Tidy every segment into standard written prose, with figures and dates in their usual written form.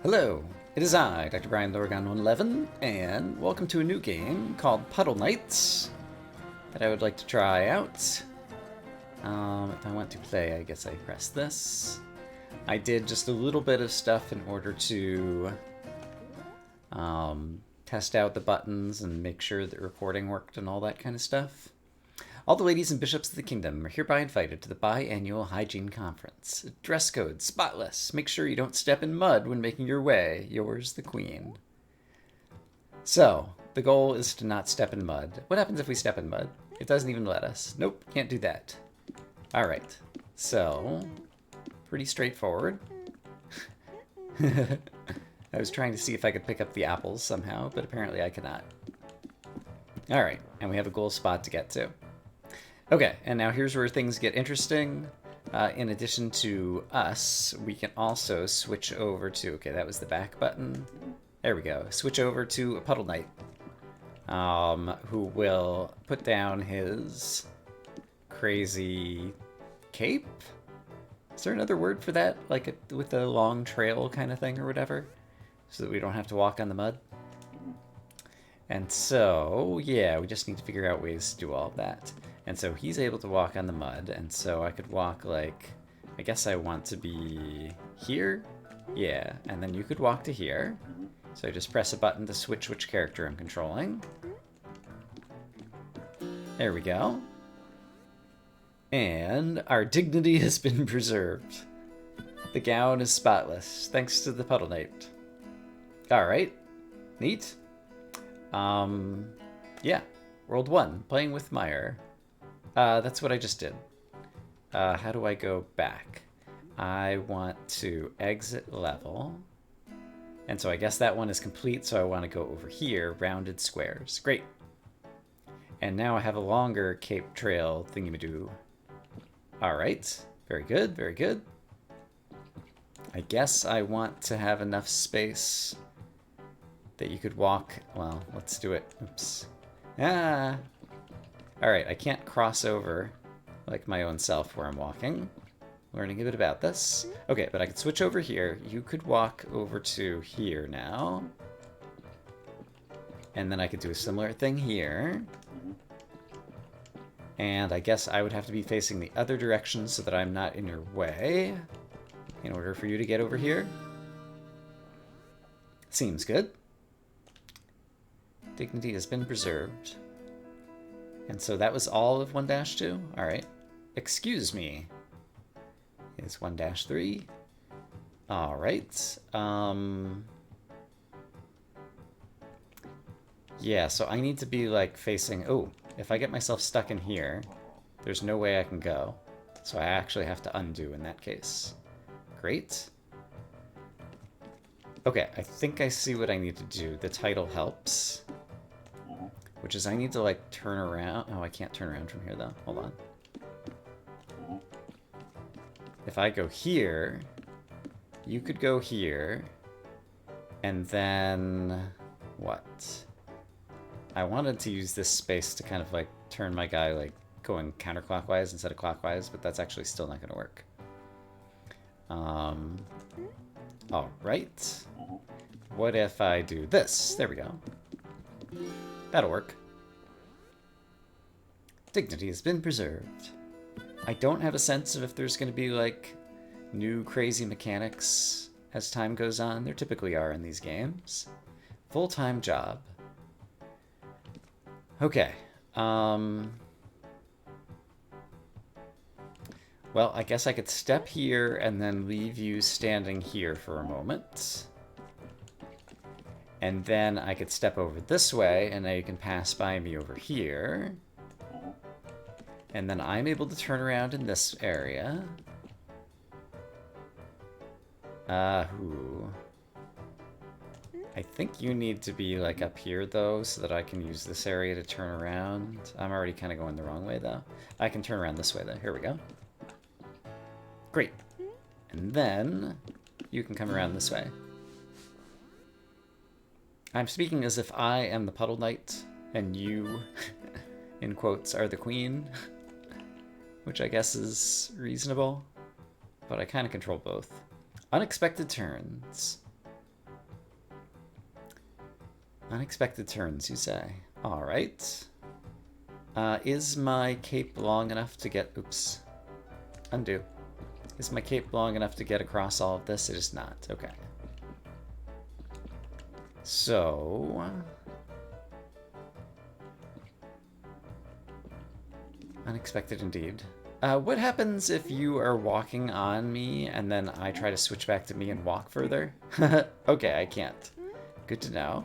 Hello, it is I, Dr. Brian Lorgon 111, and welcome to a new game called Puddle Knights that I would like to try out. If I want to play, I guess I press this. I did just a little bit of stuff in order to test out the buttons and make sure that recording worked and all that kind of stuff. All the ladies and bishops of the kingdom are hereby invited to the biannual hygiene conference. Dress code, spotless. Make sure you don't step in mud when making your way. Yours, the queen. So, the goal is to not step in mud. What happens if we step in mud? It doesn't even let us. Nope, can't do that. Alright, so, pretty straightforward. I was trying to see if I could pick up the apples somehow, but apparently I cannot. Alright, and we have a goal spot to get to. Okay, and now here's where things get interesting. In addition to us, we can also switch over to... Okay, that was the back button. There we go. Switch over to a Puddle Knight, who will put down his crazy cape? Is there another word for that? Like with a long trail kind of thing or whatever? So that we don't have to walk on the mud? And so, yeah, we just need to figure out ways to do all of that. And so he's able to walk on the mud, and so I could walk like, I guess I want to be here? Yeah, and then you could walk to here. So I just press a button to switch which character I'm controlling. There we go. And our dignity has been preserved. The gown is spotless, thanks to the Puddle Knight. Alright, neat. Yeah, World 1, playing with Meyer. That's what I just did. How do I go back? I want to exit level. And so I guess that one is complete, so I want to go over here, rounded squares. Great. And now I have a longer cape trail thingy-ma-doo. Alright, very good, very good. I guess I want to have enough space that you could walk. Well, let's do it. Oops. Ah! Alright, I can't cross over like my own self where I'm walking. Learning a bit about this. Okay, but I could switch over here. You could walk over to here now. And then I could do a similar thing here. And I guess I would have to be facing the other direction so that I'm not in your way in order for you to get over here. Seems good. Dignity has been preserved. And so that was all of 1-2? Alright. Excuse me. Is 1-3. Alright. Yeah, so I need to be like facing... Oh, if I get myself stuck in here, there's no way I can go. So I actually have to undo in that case. Great. Okay, I think I see what I need to do. The title helps. Which is I need to like turn around. Oh, I can't turn around from here though. Hold on. If I go here, you could go here, and then what? I wanted to use this space to kind of like turn my guy like going counterclockwise instead of clockwise, but that's actually still not going to work. All right. What if I do this? There we go. That'll work. Dignity has been preserved. I don't have a sense of if there's going to be, like, new crazy mechanics as time goes on. There typically are in these games. Full-time job. Okay. Well, I guess I could step here and then leave you standing here for a moment. And then I could step over this way, and now you can pass by me over here. And then I'm able to turn around in this area. Who? I think you need to be, like, up here, though, so that I can use this area to turn around. I'm already kind of going the wrong way, though. I can turn around this way, though. Here we go. Great. And then you can come around this way. I'm speaking as if I am the Puddle Knight, and you, in quotes, are the queen, which I guess is reasonable, but I kind of control both. Unexpected turns. Unexpected turns, you say. Alright. Is my cape long enough to get... Oops. Undo. Is my cape long enough to get across all of this? It is not. Okay. So... Unexpected indeed. What happens if you are walking on me and then I try to switch back to me and walk further? Okay, I can't. Good to know.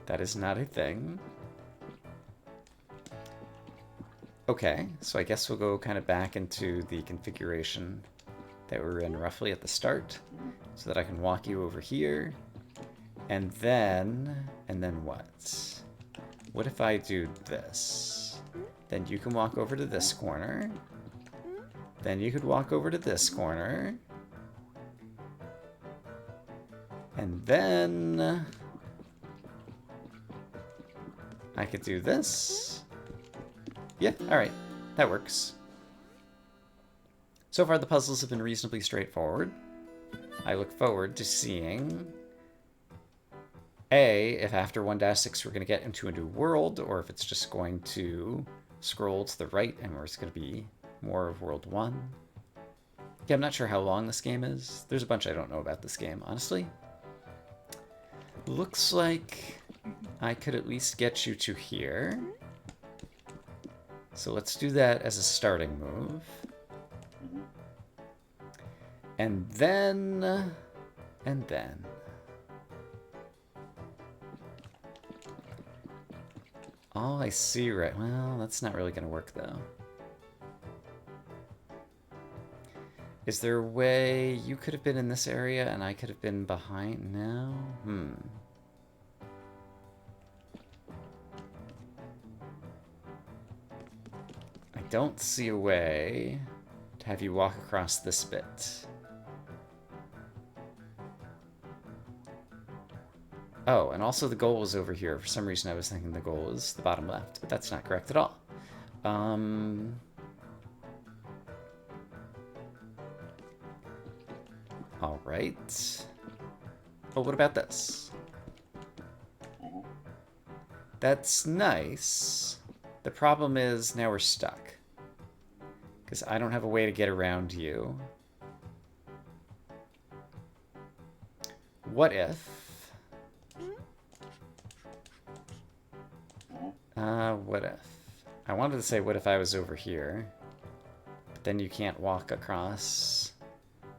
That is not a thing. Okay, so I guess we'll go kind of back into the configuration that we were in roughly at the start, so that I can walk you over here, and then what? What if I do this? Then you can walk over to this corner. Then you could walk over to this corner. And then I could do this. Yeah, alright. That works. So far the puzzles have been reasonably straightforward. I look forward to seeing if after 1-6 we're going to get into a new world, or if it's just going to scroll to the right and it's going to be more of World 1. Yeah, I'm not sure how long this game is. There's a bunch I don't know about this game, honestly. Looks like I could at least get you to here. So let's do that as a starting move. And then... Oh, I see, right. Well, that's not really going to work, though. Is there a way you could have been in this area and I could have been behind now? I don't see a way to have you walk across this bit. Oh, and also the goal is over here. For some reason I was thinking the goal is the bottom left, but that's not correct at all. Alright. Oh, what about this? That's nice. The problem is now we're stuck. Because I don't have a way to get around you. What if... what if? I wanted to say what if I was over here, but then you can't walk across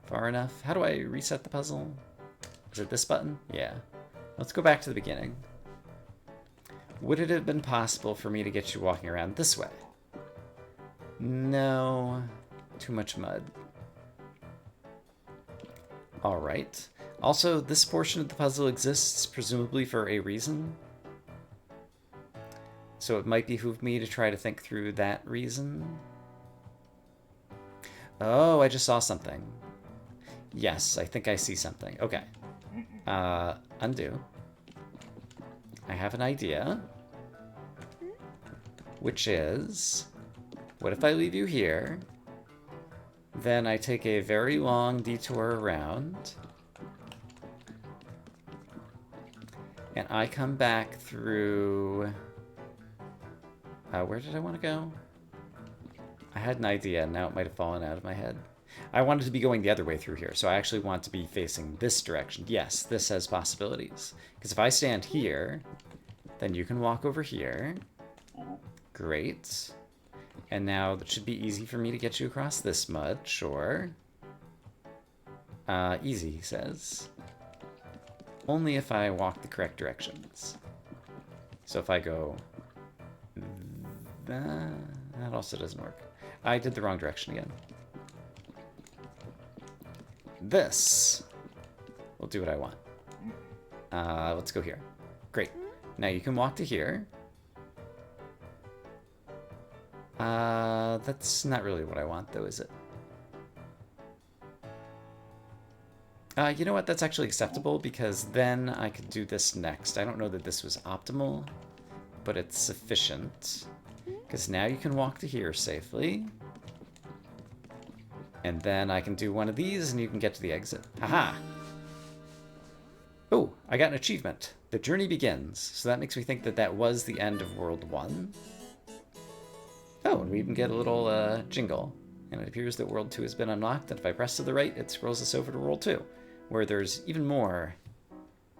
far enough. How do I reset the puzzle? Is it this button? Yeah. Let's go back to the beginning. Would it have been possible for me to get you walking around this way? No. Too much mud. Alright. Also, this portion of the puzzle exists presumably for a reason. So it might behoove me to try to think through that reason. Oh, I just saw something. Yes, I think I see something. Okay. Undo. I have an idea. Which is, what if I leave you here? Then I take a very long detour around. And I come back through... where did I want to go? I had an idea, and now it might have fallen out of my head. I wanted to be going the other way through here, so I actually want to be facing this direction. Yes, this has possibilities. Because if I stand here, then you can walk over here. Great. And now it should be easy for me to get you across this mud, sure. Easy, he says. Only if I walk the correct directions. So if I go... that also doesn't work. I did the wrong direction again. This will do what I want. Let's go here. Great. Now you can walk to here. That's not really what I want, though, is it? You know what? That's actually acceptable, because then I could do this next. I don't know that this was optimal, but it's sufficient. Because now you can walk to here safely. And then I can do one of these, and you can get to the exit. Haha! Oh, I got an achievement. The journey begins. So that makes me think that that was the end of World 1. Oh, and we even get a little jingle. And it appears that World 2 has been unlocked, and if I press to the right, it scrolls us over to World 2, where there's even more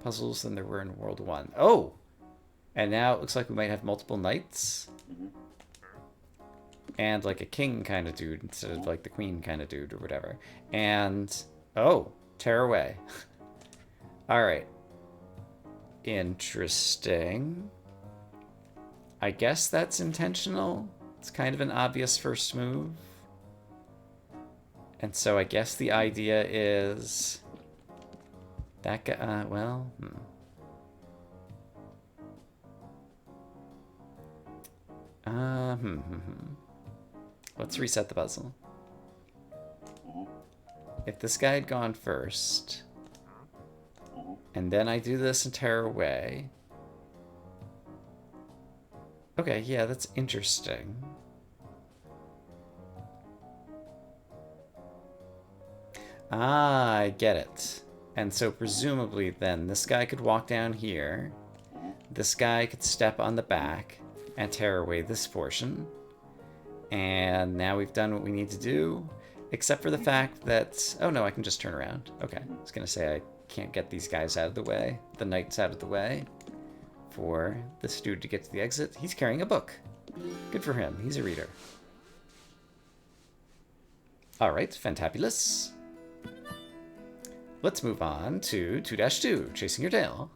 puzzles than there were in World 1. Oh! And now it looks like we might have multiple knights. And like a king kind of dude instead of like the queen kind of dude or whatever. And, oh, tear away. Alright. Interesting. I guess that's intentional. It's kind of an obvious first move. And so I guess the idea is... that guy, well... Let's reset the puzzle. If this guy had gone first, and then I do this and tear away... Okay, yeah, that's interesting. Ah, I get it. And so presumably then this guy could walk down here. This guy could step on the back and tear away this portion. And now we've done what we need to do, except for the fact that... oh no, I can just turn around. Okay, I was going to say I can't get these guys out of the way, the knights out of the way, for this dude to get to the exit. He's carrying a book. Good for him. He's a reader. All right, fantabulous. Let's move on to 2-2, Chasing Your Tail.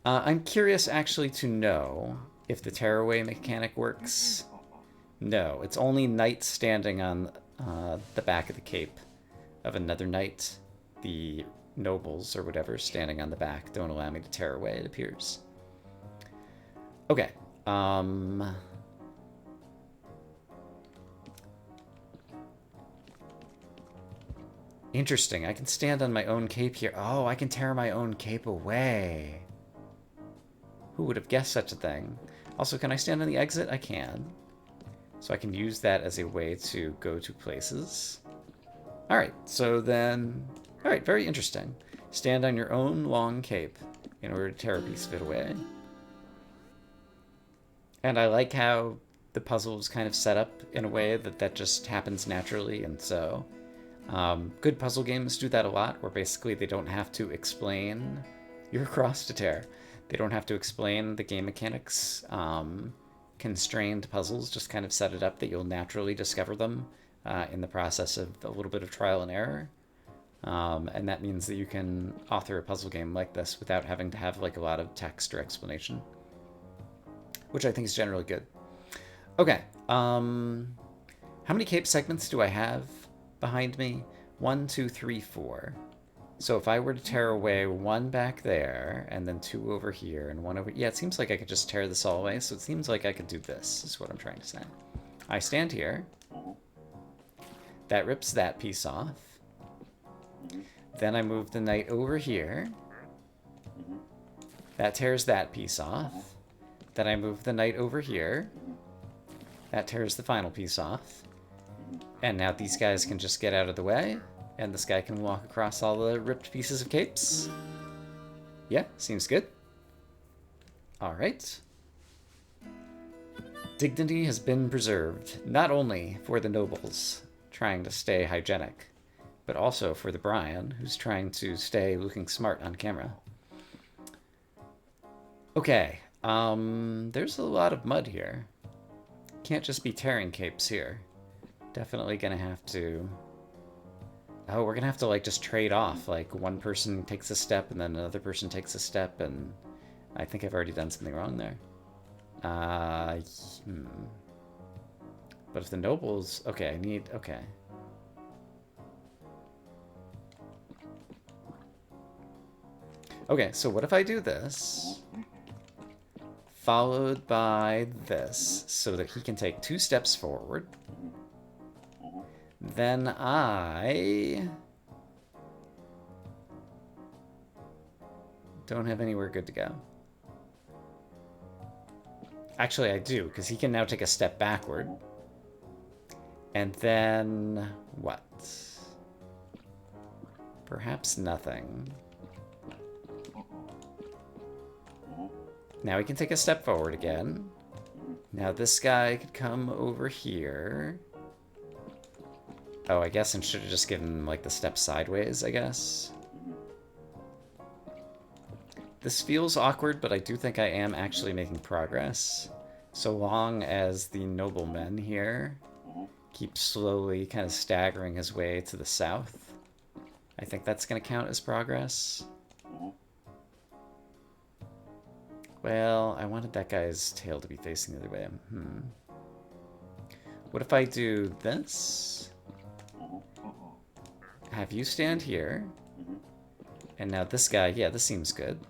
I'm curious actually to know if the tearaway mechanic works. No, it's only knights standing on the back of the cape of another knight. The nobles or whatever standing on the back don't allow me to tear away, it appears. Okay. Interesting. I can stand on my own cape here. Oh, I can tear my own cape away. Who would have guessed such a thing? Also, can I stand on the exit? I can. So I can use that as a way to go to places. Alright, so then... alright, very interesting. Stand on your own long cape in order to tear a piece of it away. And I like how the puzzle is kind of set up in a way that that just happens naturally, and so... good puzzle games do that a lot, where basically they don't have to explain your cross to tear. They don't have to explain the game mechanics. Constrained puzzles just kind of set it up that you'll naturally discover them in the process of a little bit of trial and error. And that means that you can author a puzzle game like this without having to have like a lot of text or explanation, which I think is generally good. Okay, how many cape segments do I have behind me? 1, 2, 3, 4. So if I were to tear away one back there, and then 2 over here, and 1 over... yeah, it seems like I could just tear this all away, so it seems like I could do this, is what I'm trying to say. I stand here. That rips that piece off. Then I move the knight over here. That tears that piece off. Then I move the knight over here. That tears the final piece off. And now these guys can just get out of the way. And this guy can walk across all the ripped pieces of capes. Yeah, seems good. Alright. Dignity has been preserved, not only for the nobles trying to stay hygienic, but also for the Brian, who's trying to stay looking smart on camera. Okay, there's a lot of mud here. Can't just be tearing capes here. Definitely gonna have to... oh, we're gonna have to, like, just trade off. Like, one person takes a step, and then another person takes a step, and I think I've already done something wrong there. But if the nobles... okay, I need... okay. Okay, so what if I do this, followed by this, so that he can take 2 steps forward. Then I don't have anywhere good to go. Actually, I do, because he can now take a step backward. And then... what? Perhaps nothing. Now we can take a step forward again. Now this guy could come over here. Oh, I guess I should have just given him, like, the step sideways, I guess. This feels awkward, but I do think I am actually making progress. So long as the nobleman here keeps slowly kind of staggering his way to the south, I think that's going to count as progress. Well, I wanted that guy's tail to be facing the other way. What if I do this? Have you stand here. And now this guy, yeah, this seems good.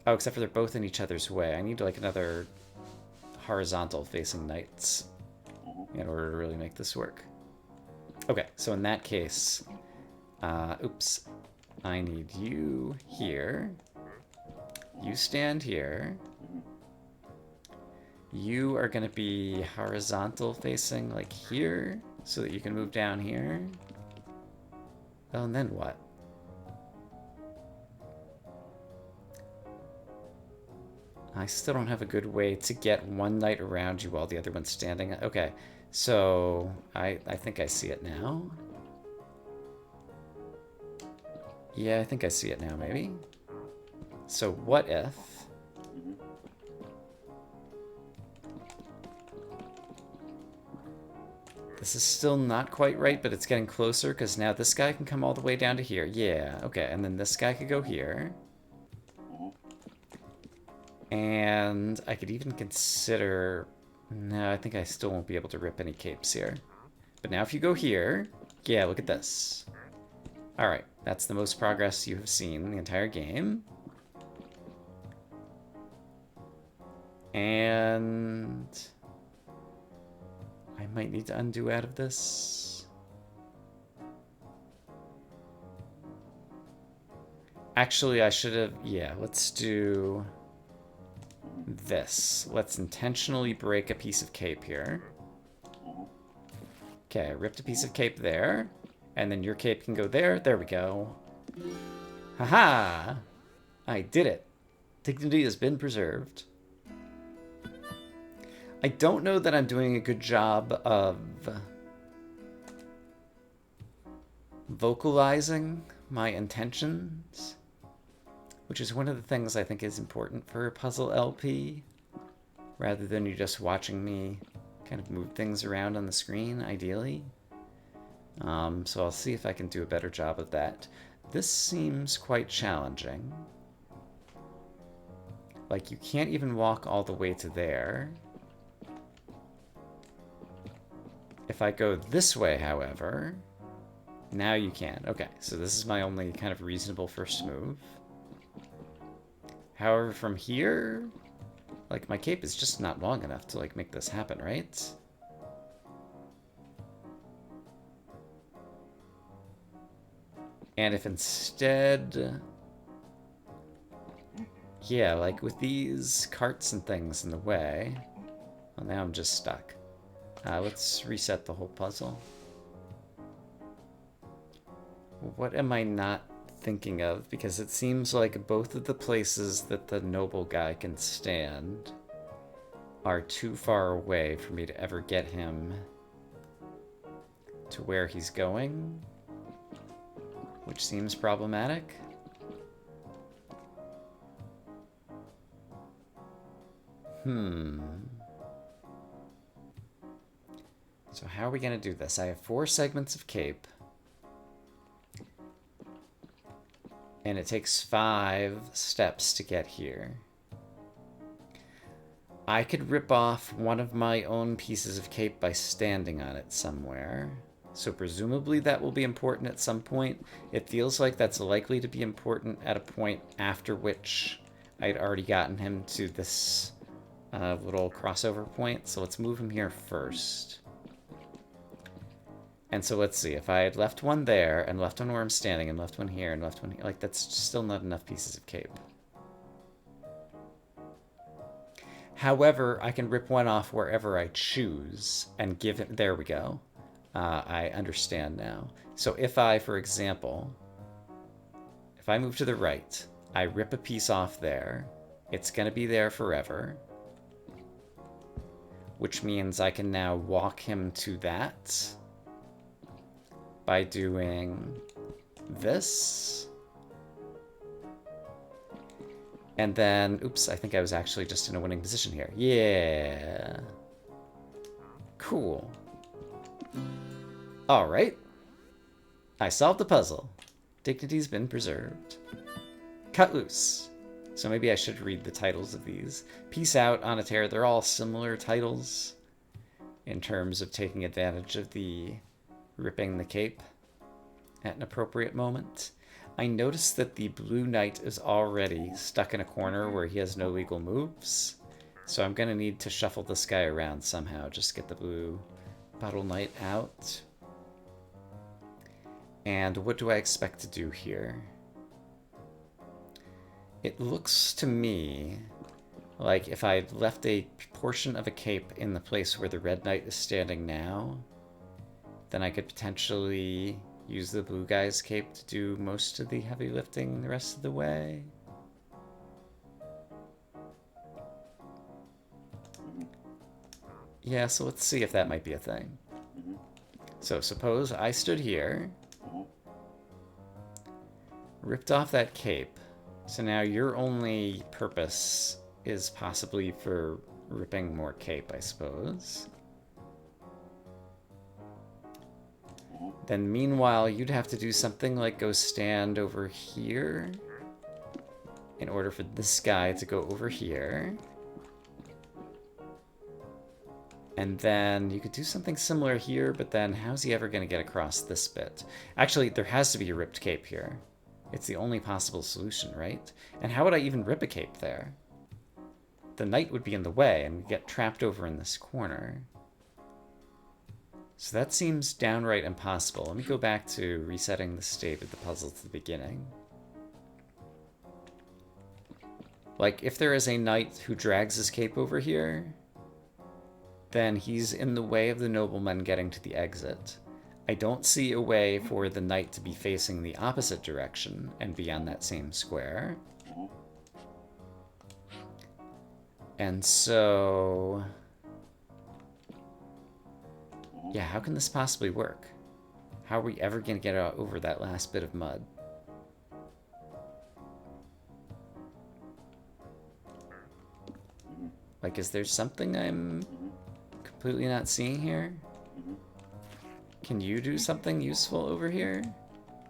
Oh, except for they're both in each other's way. I need, like, another horizontal facing knights in order to really make this work. Okay, so in that case, oops, I need you here. You stand here. You are going to be horizontal facing, like, here, so that you can move down here. Oh, and then what? I still don't have a good way to get one knight around you while the other one's standing. Okay, so I think I see it now. Yeah, I think I see it now, maybe. So what if... This is still not quite right, but it's getting closer, because now this guy can come all the way down to here. Yeah, okay, and then this guy could go here. And I could even consider... No, I think I still won't be able to rip any capes here. But now if you go here... Yeah, look at this. Alright, that's the most progress you have seen in the entire game. And... I might need to undo out of this. Actually, I should have... Yeah, let's do this. Let's intentionally break a piece of cape here. Okay, I ripped a piece of cape there. And then your cape can go there. There we go. Haha! I did it. Dignity has been preserved. I don't know that I'm doing a good job of vocalizing my intentions, which is one of the things I think is important for a puzzle LP, rather than you just watching me kind of move things around on the screen, ideally. So I'll see if I can do a better job of that. This seems quite challenging. Like, you can't even walk all the way to there. If I go this way, however, now you can. Okay, so this is my only kind of reasonable first move. However, from here, like, my cape is just not long enough to, like, make this happen, right? And if instead... Yeah, like, with these carts and things in the way... Well, now I'm just stuck. Let's reset the whole puzzle. What am I not thinking of? Because it seems like both of the places that the noble guy can stand are too far away for me to ever get him to where he's going, which seems problematic. So how are we going to do this? I have 4 segments of cape. And it takes 5 steps to get here. I could rip off one of my own pieces of cape by standing on it somewhere. So presumably that will be important at some point. It feels like that's likely to be important at a point after which I'd already gotten him to this little crossover point. So let's move him here first. And so let's see, if I had left one there, and left one where I'm standing, and left one here, and left one here, like, that's still not enough pieces of cape. However, I can rip one off wherever I choose, and give it, there we go. I understand now. So if I, for example, if I move to the right, I rip a piece off there, it's going to be there forever, which means I can now walk him to that by doing this. And then, oops, I think I was actually just in a winning position here. Yeah. Cool. All right. I solved the puzzle. Dignity's been preserved. Cut loose. So maybe I should read the titles of these. Peace out, on a tear. They're all similar titles in terms of taking advantage of the ripping the cape at an appropriate moment. I noticed that the blue knight is already stuck in a corner where he has no legal moves. So I'm going to need to shuffle this guy around somehow. Just get the blue Puddle Knight out. And what do I expect to do here? It looks to me like if I left a portion of a cape in the place where the red knight is standing now, then I could potentially use the blue guy's cape to do most of the heavy lifting the rest of the way. Yeah, so let's see if that might be a thing. So suppose I stood here, ripped off that cape. So now your only purpose is possibly for ripping more cape, I suppose. Then meanwhile, you'd have to do something like go stand over here in order for this guy to go over here. And then you could do something similar here, but then how's he ever going to get across this bit? Actually, there has to be a ripped cape here. It's the only possible solution, right? And how would I even rip a cape there? The knight would be in the way and we'd get trapped over in this corner. So that seems downright impossible. Let me go back to resetting the state of the puzzle to the beginning. Like, if there is a knight who drags his cape over here, then he's in the way of the nobleman getting to the exit. I don't see a way for the knight to be facing the opposite direction and be on that same square. And so... yeah, how can this possibly work? How are we ever going to get over that last bit of mud? Like, is there something I'm completely not seeing here? Can you do something useful over here?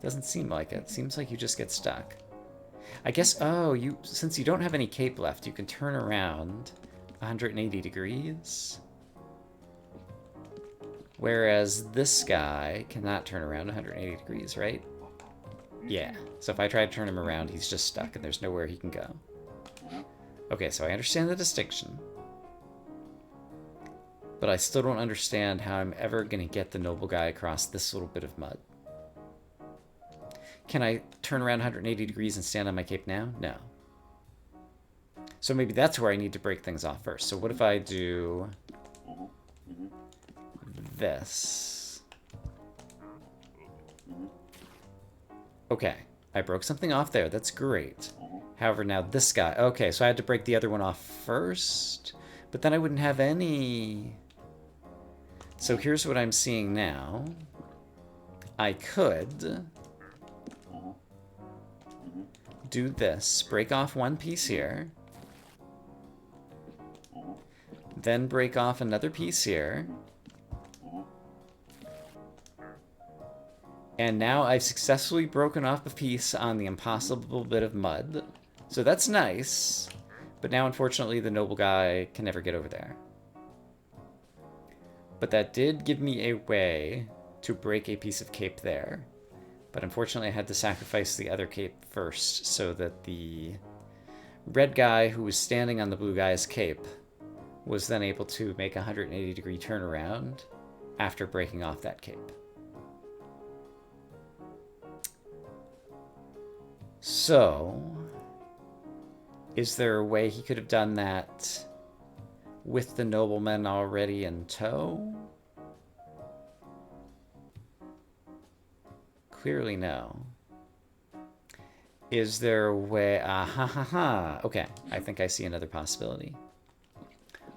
Doesn't seem like it. Seems like you just get stuck. I guess, oh, since you don't have any cape left, you can turn around 180 degrees. Whereas this guy cannot turn around 180 degrees, right? Yeah. So if I try to turn him around, he's just stuck and there's nowhere he can go. Okay, so I understand the distinction. But I still don't understand how I'm ever going to get the noble guy across this little bit of mud. Can I turn around 180 degrees and stand on my cape now? No. So maybe that's where I need to break things off first. So what if I do this? Okay, I broke something off there. That's great. However, now this guy... okay, so I had to break the other one off first. But then I wouldn't have any... So here's what I'm seeing now. I could do this, break off one piece here, then break off another piece here, and now I've successfully broken off a piece on the impossible bit of mud. So that's nice, but now unfortunately the noble guy can never get over there. But that did give me a way to break a piece of cape there. But unfortunately I had to sacrifice the other cape first so that the red guy who was standing on the blue guy's cape was then able to make a 180-degree turnaround after breaking off that cape. So, is there a way he could have done that with the nobleman already in tow? clearly no. Is there a way... Ah, ha, ha, ha. Okay, I think I see another possibility.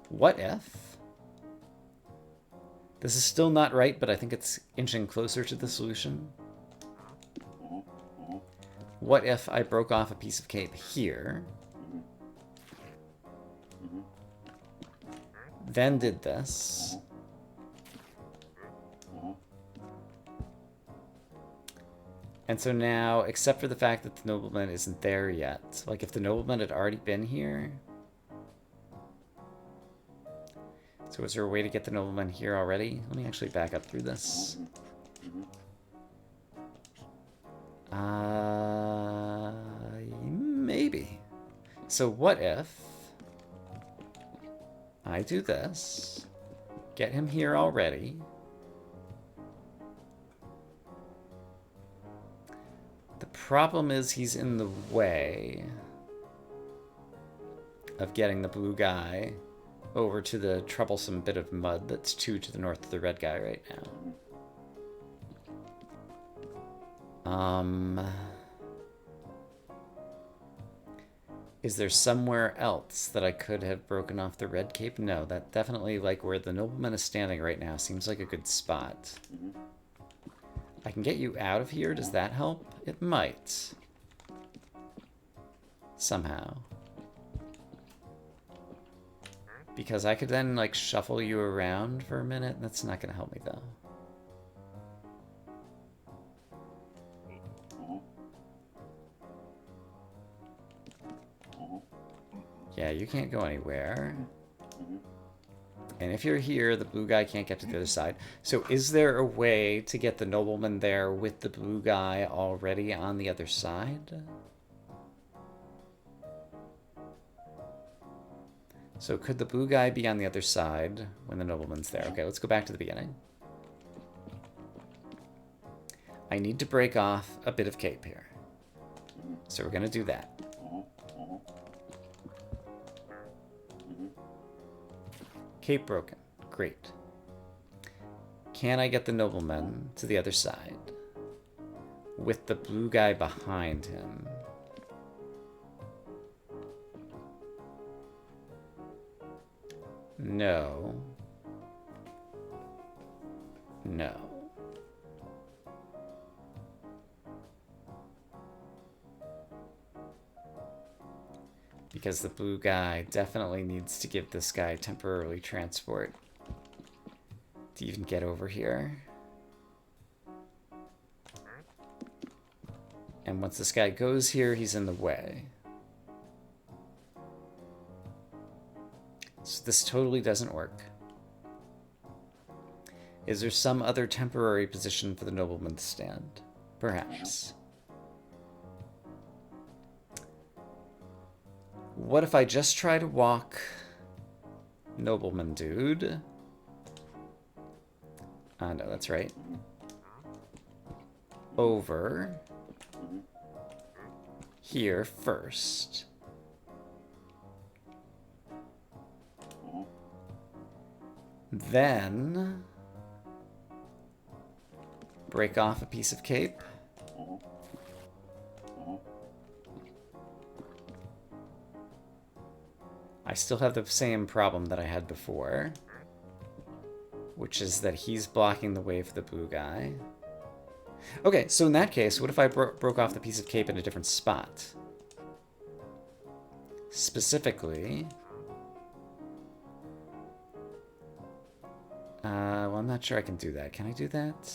What if... This is still not right, but I think it's inching closer to the solution. What if I broke off a piece of cape here, then did this, and so now, except for the fact that the nobleman isn't there yet, like if the nobleman had already been here, so is there a way to get the nobleman here already? Let me actually back up through this. Maybe. So what if I do this, get him here already, the problem is he's in the way of getting the blue guy over to the troublesome bit of mud that's 2 to the north of the red guy right now. Is there somewhere else that I could have broken off the red cape? No, that definitely, like where the nobleman is standing right now, seems like a good spot. I can get you out of here. Does that help? It might. Somehow. Because I could then, like, shuffle you around for a minute. That's not going to help me, though. Yeah, you can't go anywhere. And if you're here, the blue guy can't get to the other side. So is there a way to get the nobleman there with the blue guy already on the other side? So could the blue guy be on the other side when the nobleman's there? Okay, let's go back to the beginning. I need to break off a bit of cape here. So we're going to do that. Cape broken. Great. Can I get the nobleman to the other side with the blue guy behind him? No. No. Because the blue guy definitely needs to give this guy temporarily transport to even get over here. And once this guy goes here, he's in the way. So this totally doesn't work. Is there some other temporary position for the nobleman to stand? Perhaps. What if I just try to walk nobleman dude? Ah, no, that's right. Over here first. Then break off a piece of cape. I still have the same problem that I had before, which is that he's blocking the way for the blue guy. Okay, so in that case, what if I broke off the piece of cape in a different spot? Specifically... well, I'm not sure I can do that. Can I do that?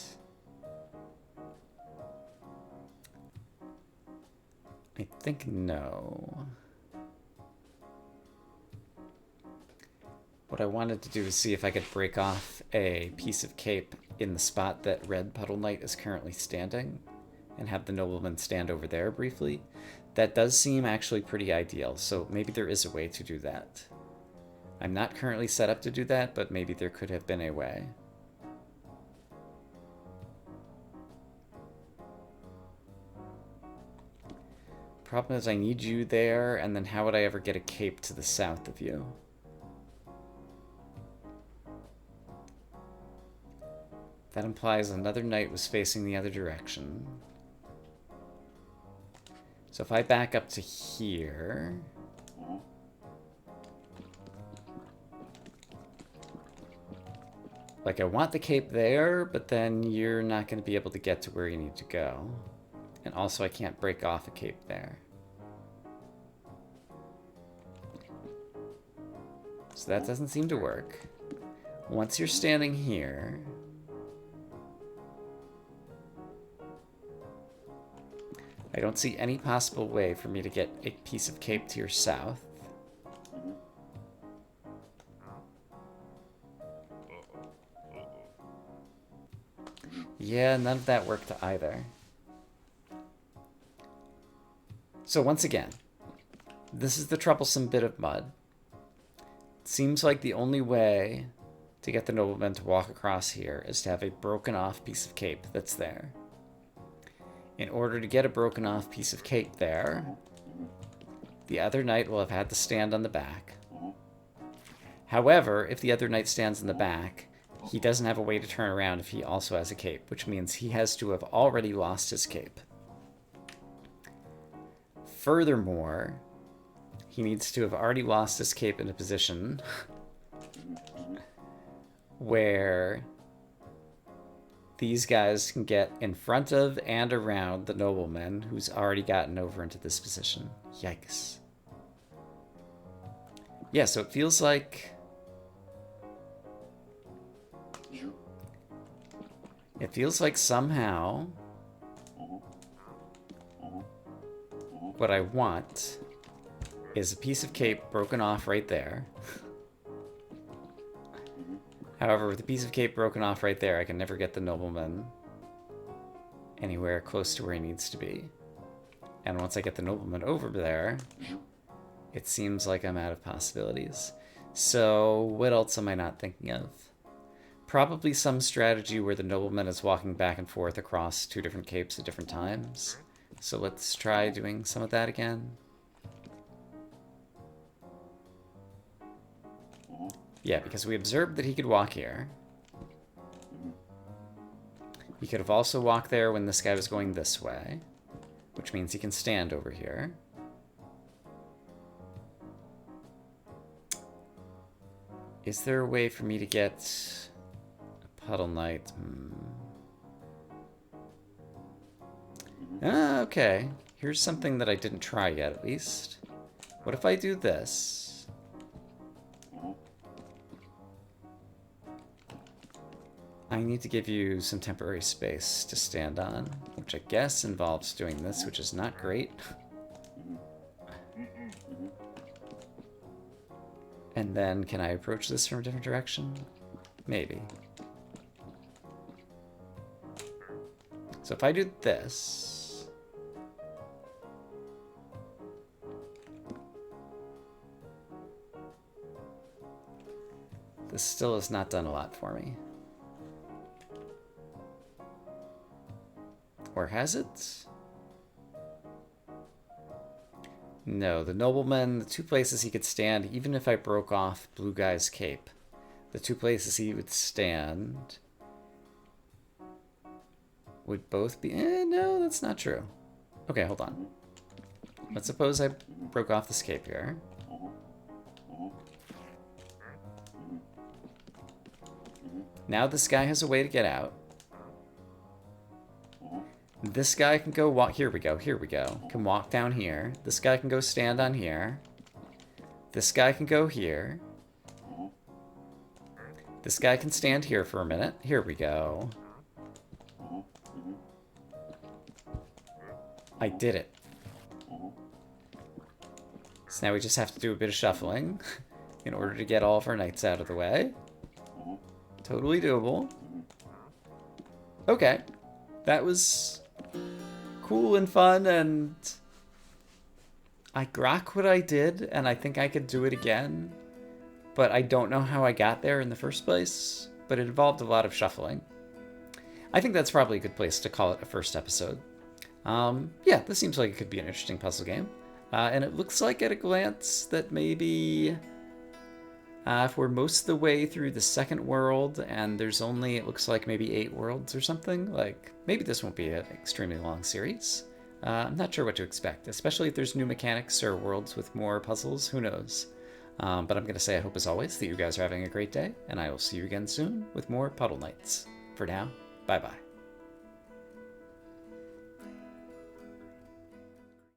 I think no. What I wanted to do is see if I could break off a piece of cape in the spot that Red Puddle Knight is currently standing and have the nobleman stand over there briefly. That does seem actually pretty ideal, so maybe there is a way to do that. I'm not currently set up to do that, but maybe there could have been a way. Problem is I need you there, and then how would I ever get a cape to the south of you? That implies another knight was facing the other direction. So if I back up to here... Like, I want the cape there, but then you're not going to be able to get to where you need to go. And also, I can't break off a cape there. So that doesn't seem to work. Once you're standing here... I don't see any possible way for me to get a piece of cape to your south. Yeah, none of that worked either. So once again, this is the troublesome bit of mud. It seems like the only way to get the nobleman to walk across here is to have a broken off piece of cape that's there. In order to get a broken off piece of cape there, the other knight will have had to stand on the back. However, if the other knight stands in the back, he doesn't have a way to turn around if he also has a cape, which means he has to have already lost his cape. Furthermore, he needs to have already lost his cape in a position where these guys can get in front of and around the nobleman who's already gotten over into this position. Yikes. Yeah, so it feels like... It feels like somehow what I want is a piece of cape broken off right there. However, with a piece of cape broken off right there, I can never get the nobleman anywhere close to where he needs to be. And once I get the nobleman over there, it seems like I'm out of possibilities. So what else am I not thinking of? Probably some strategy where the nobleman is walking back and forth across two different capes at different times. So let's try doing some of that again. Yeah, because we observed that he could walk here. He could have also walked there when this guy was going this way, which means he can stand over here. Is there a way for me to get a Puddle Knight? Okay. Here's something that I didn't try yet, at least. What if I do this? I need to give you some temporary space to stand on, which I guess involves doing this, which is not great. And then, can I approach this from a different direction? Maybe. So if I do this... This still has not done a lot for me. Or has it? No, the nobleman, the two places he could stand, even if I broke off Blue Guy's cape, the two places he would stand would both be... no, that's not true. Okay, hold on. Let's suppose I broke off this cape here. Now this guy has a way to get out. This guy can go walk... Here we go, here we go. Can walk down here. This guy can go stand on here. This guy can go here. This guy can stand here for a minute. Here we go. I did it. So now we just have to do a bit of shuffling in order to get all of our knights out of the way. Totally doable. Okay. That was cool and fun, and I grok what I did, and I think I could do it again, but I don't know how I got there in the first place, but it involved a lot of shuffling. I think that's probably a good place to call it a first episode. Yeah, this seems like it could be an interesting puzzle game, and it looks like at a glance that maybe If we're most of the way through the second world and there's only, it looks like maybe 8 worlds or something, like maybe this won't be an extremely long series. I'm not sure what to expect, especially if there's new mechanics or worlds with more puzzles, who knows. But I'm going to say I hope as always that you guys are having a great day, and I will see you again soon with more Puddle Knights. For now, bye bye.